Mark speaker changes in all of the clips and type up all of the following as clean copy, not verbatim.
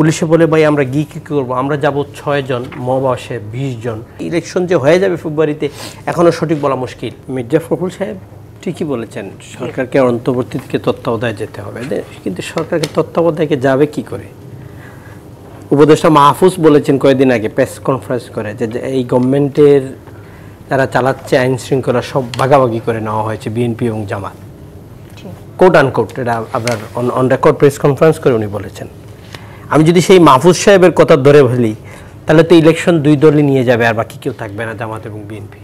Speaker 1: পুলিশে বলে ভাই আমরা গিয়ে কী করবো, আমরা যাব 6 জন, মব আসে 20 জন। ইলেকশন যে হয়ে যাবে ফেব্রুয়ারিতে এখনও সঠিক বলা মুশকিল। মির্জা ফখরুল সাহেব ঠিকই বলেছেন, সরকারকে অন্তর্বর্তী থেকে তত্ত্বাবধানে যেতে হবে, কিন্তু সরকারকে তত্ত্বাবধানে যাবে কি করে? উপদেষ্টা মাহফুজ বলেছেন কয়েকদিন আগে প্রেস কনফারেন্স করে যে এই গভর্নমেন্টের যারা চালাচ্ছে আইন শৃঙ্খলা সব ভাগাভাগি করে নেওয়া হয়েছে বিএনপি এবং জামাত, কোট আনকোট, এটা আপনার অন রেকর্ড প্রেস কনফারেন্স করে উনি বলেছেন। আমি যদি সেই মাহফুজ সাহেবের কথা ধরে ফেলি তাহলে তো ইলেকশন দুই দলই নিয়ে যাবে, আর বাকি কেউ থাকবে না, জামাত এবং বিএনপি।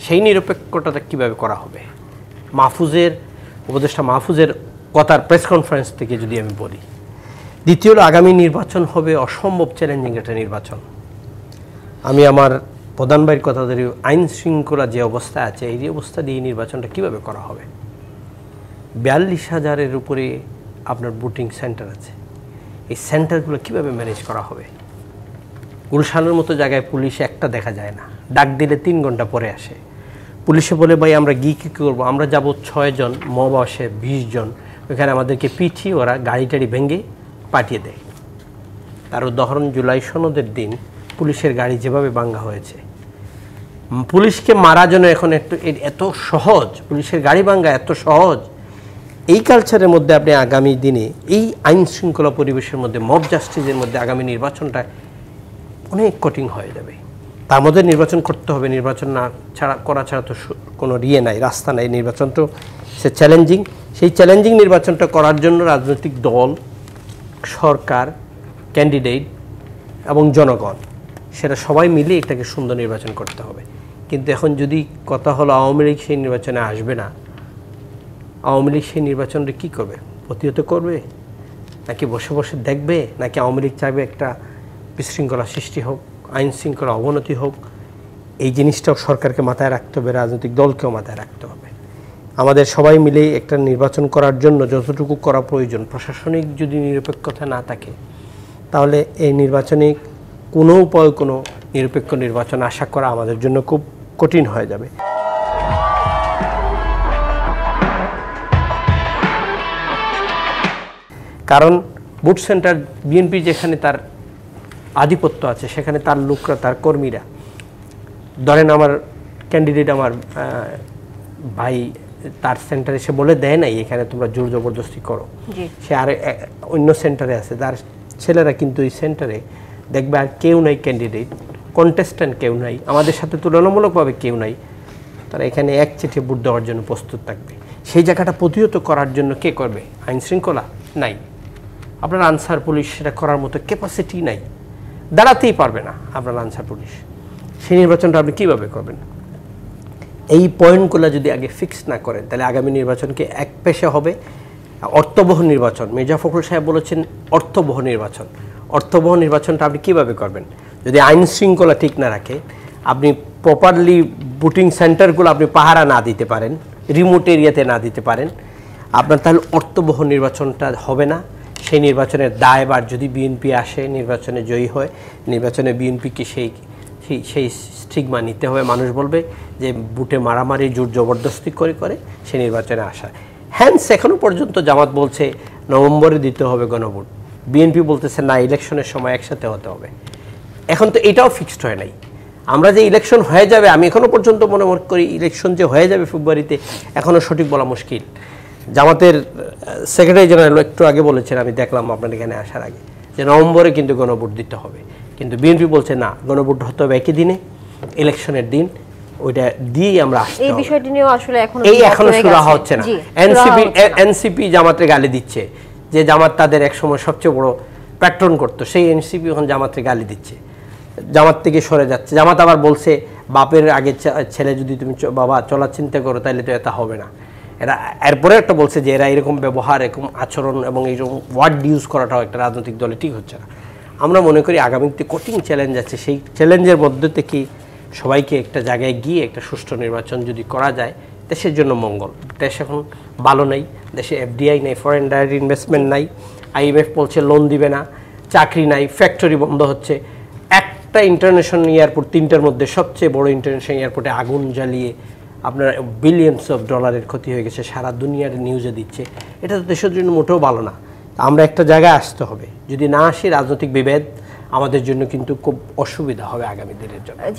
Speaker 1: সেই নিরপেক্ষতাটা কীভাবে করা হবে? উপদেষ্টা মাহফুজের কথার প্রেস কনফারেন্স থেকে যদি আমি বলি, দ্বিতীয় হলো আগামী নির্বাচন হবে অসম্ভব চ্যালেঞ্জিং একটা নির্বাচন। আমি আমার প্রধান ভাইয়ের কথা ধরি, আইন শৃঙ্খলা যে অবস্থা আছে এই অবস্থা দিয়ে নির্বাচনটা কিভাবে করা হবে? 42,000-এর উপরে আপনার ভোটিং সেন্টার আছে, এই সেন্টারগুলো কিভাবে ম্যানেজ করা হবে? গুলশানের মতো জায়গায় পুলিশ একটা দেখা যায় না, ডাক দিলে 3 ঘন্টা পরে আসে। পুলিশে বলে ভাই আমরা গিয়ে কী করবো, আমরা যাব 6 জন, মব আসে 20 জন, ওইখানে আমাদেরকে পিঠিয়ে ওরা গাড়ি টাড়ি ভেঙে পাঠিয়ে দেয়। তার উদাহরণ জুলাই সনদের দিন পুলিশের গাড়ি যেভাবে ভাঙা হয়েছে। পুলিশকে মারা যেন এখন এত সহজ, পুলিশের গাড়ি ভাঙা এত সহজ। এই কালচারের মধ্যে আপনি আগামী দিনে এই আইন শৃঙ্খলা পরিবেশের মধ্যে মব জাস্টিসের মধ্যে আগামী নির্বাচনটা অনেক কঠিন হয়ে যাবে। তার মধ্যে নির্বাচন করতে হবে, নির্বাচন না করা ছাড়া তো কোনো নাই, রাস্তা নাই। নির্বাচন তো সে চ্যালেঞ্জিং, সেই চ্যালেঞ্জিং নির্বাচনটা করার জন্য রাজনৈতিক দল, সরকার, ক্যান্ডিডেট এবং জনগণ সেটা সবাই মিলে এটাকে সুন্দর নির্বাচন করতে হবে। কিন্তু এখন যদি কথা হলো আওয়ামী লীগ সেই নির্বাচনে আসবে না, আওয়ামী লীগ সেই নির্বাচনটা কী করবে? প্রতিহত করবে নাকি বসে বসে দেখবে, নাকি আওয়ামী লীগ চাইবে একটা বিশৃঙ্খলা সৃষ্টি হোক, আইন শৃঙ্খলা অবনতি হোক? এই জিনিসটাও সরকারকে মাথায় রাখতে হবে, রাজনৈতিক দলকেও মাথায় রাখতে হবে। আমাদের সবাই মিলে একটা নির্বাচন করার জন্য যতটুকু করা প্রয়োজন, প্রশাসনিক যদি নিরপেক্ষতা না থাকে তাহলে এই নির্বাচনে কোনো উপায় কোনো নিরপেক্ষ নির্বাচন আশা করা আমাদের জন্য খুব কঠিন হয়ে যাবে। কারণ ভোট সেন্টার বিএনপি যেখানে তার আধিপত্য আছে সেখানে তার লোকরা, তার কর্মীরা, ধরেন আমার ক্যান্ডিডেট, আমার ভাই তার সেন্টারে সে বলে দেয় নাই এখানে তোমরা জোর জবরদস্তি করো, সে আর অন্য সেন্টারে আছে, তার ছেলেরা কিন্তু এই সেন্টারে দেখবে আর কেউ নাই, ক্যান্ডিডেট কন্টেস্ট্যান্ট কেউ নাই, আমাদের সাথে তুলনামূলকভাবে কেউ নাই, তারা এখানে এক চিঠি ভোট দেওয়ার জন্য প্রস্তুত থাকবে। সেই জায়গাটা প্রতিহত করার জন্য কে করবে? আইন শৃঙ্খলা নাই, আপনার আনসার পুলিশ সেটা করার মতো ক্যাপাসিটি নাই, দাঁড়াতেই পারবে না আপনার আনসার পুলিশ। সেই নির্বাচনটা আপনি কীভাবে করবেন? এই পয়েন্টগুলো যদি আগে ফিক্স না করেন তাহলে আগামী নির্বাচনকে এক পেশে হবে, অর্থবহ নির্বাচন। মির্জা ফখরুল সাহেব বলেছেন অর্থবহ নির্বাচন। অর্থবহ নির্বাচনটা আপনি কীভাবে করবেন? যদি আইন শৃঙ্খলা ঠিক না রাখে, আপনি প্রপারলি ভোটিং সেন্টারগুলো আপনি পাহারা না দিতে পারেন, রিমোট এরিয়াতে না দিতে পারেন, আপনার তাহলে অর্থবহ নির্বাচনটা হবে না। সেই নির্বাচনের দায়ভার যদি বিএনপি আসে, নির্বাচনে জয়ী হয়, নির্বাচনে বিএনপিকে সেই স্টিগমা নিতে হবে। মানুষ বলবে যে বুটে মারামারি, জোর জবরদস্তি করে সেই নির্বাচনে আসা। হ্যান্স এখনও পর্যন্ত জামাত বলছে নভেম্বরে দিতে হবে গণভোট, বিএনপি বলতেছে না ইলেকশনের সময় একসাথে হতে হবে। এখন তো এটাও ফিক্সড হয় নাই। আমরা যে ইলেকশন হয়ে যাবে, আমি এখনও পর্যন্ত মনে করি ইলেকশন যে হয়ে যাবে ফেব্রুয়ারিতে এখনও সঠিক বলা মুশকিল। জামাতের সেক্রেটারি জেনারেল একটু আগে বলেছেন, আমি দেখলাম আপনার এখানে আসার আগে, যে নভেম্বরে কিন্তু গণভোট দিতে হবে, কিন্তু বিএনপি বলছে না, গণভোট হতে হবে একই দিনে, ইলেকশনের দিন, ওইটা দিয়েই আমরা আসতে হবে।
Speaker 2: এই বিষয়টি নিয়েও আসলে
Speaker 1: এখনো শুরু হচ্ছে না। এনসিপি জামাতের গালি দিচ্ছে, যে জামাত তাদের একসময় সবচেয়ে বড় প্যাট্রন করতো, সেই এনসিপি এখন জামাতের গালি দিচ্ছে, জামাত থেকে সরে যাচ্ছে। জামাত আবার বলছে বাপের আগে ছেলে যদি তুমি বাবা চলার চিন্তা করো তাহলে তো এটা হবে না। এরা এরপরে একটা বলছে যে এরা এরকম ব্যবহার, এরকম আচরণ এবং এইরকম ওয়ার্ড ইউজ করাটাও একটা রাজনৈতিক দলে ঠিক হচ্ছে না। আমরা মনে করি আগামীতে কঠিন চ্যালেঞ্জ আছে, সেই চ্যালেঞ্জের মধ্যে থেকে সবাইকে একটা জায়গায় গিয়ে একটা সুষ্ঠু নির্বাচন যদি করা যায় দেশের জন্য মঙ্গল। দেশ এখন ভালো নেই, দেশে এফডিআই নেই, ফরেন ডাইরেক্ট ইনভেস্টমেন্ট নাই, আইএমএফ বলছে লোন দিবে না, চাকরি নাই, ফ্যাক্টরি বন্ধ হচ্ছে। একটা ইন্টারন্যাশনাল এয়ারপোর্ট, 3টার মধ্যে সবচেয়ে বড় ইন্টারন্যাশনাল এয়ারপোর্টে আগুন জ্বালিয়ে আপনার বিলিয়নস অফ ডলারের ক্ষতি হয়ে গেছে, সারা দুনিয়ার নিউজে দিচ্ছে। এটা তো দেশের জন্য মোটেও ভালো না। আমরা একটা জায়গায় আসতে হবে, যদি না আসি রাজনৈতিক বিভেদ আমাদের জন্য কিন্তু খুব অসুবিধা হবে আগামী দিনের জন্য।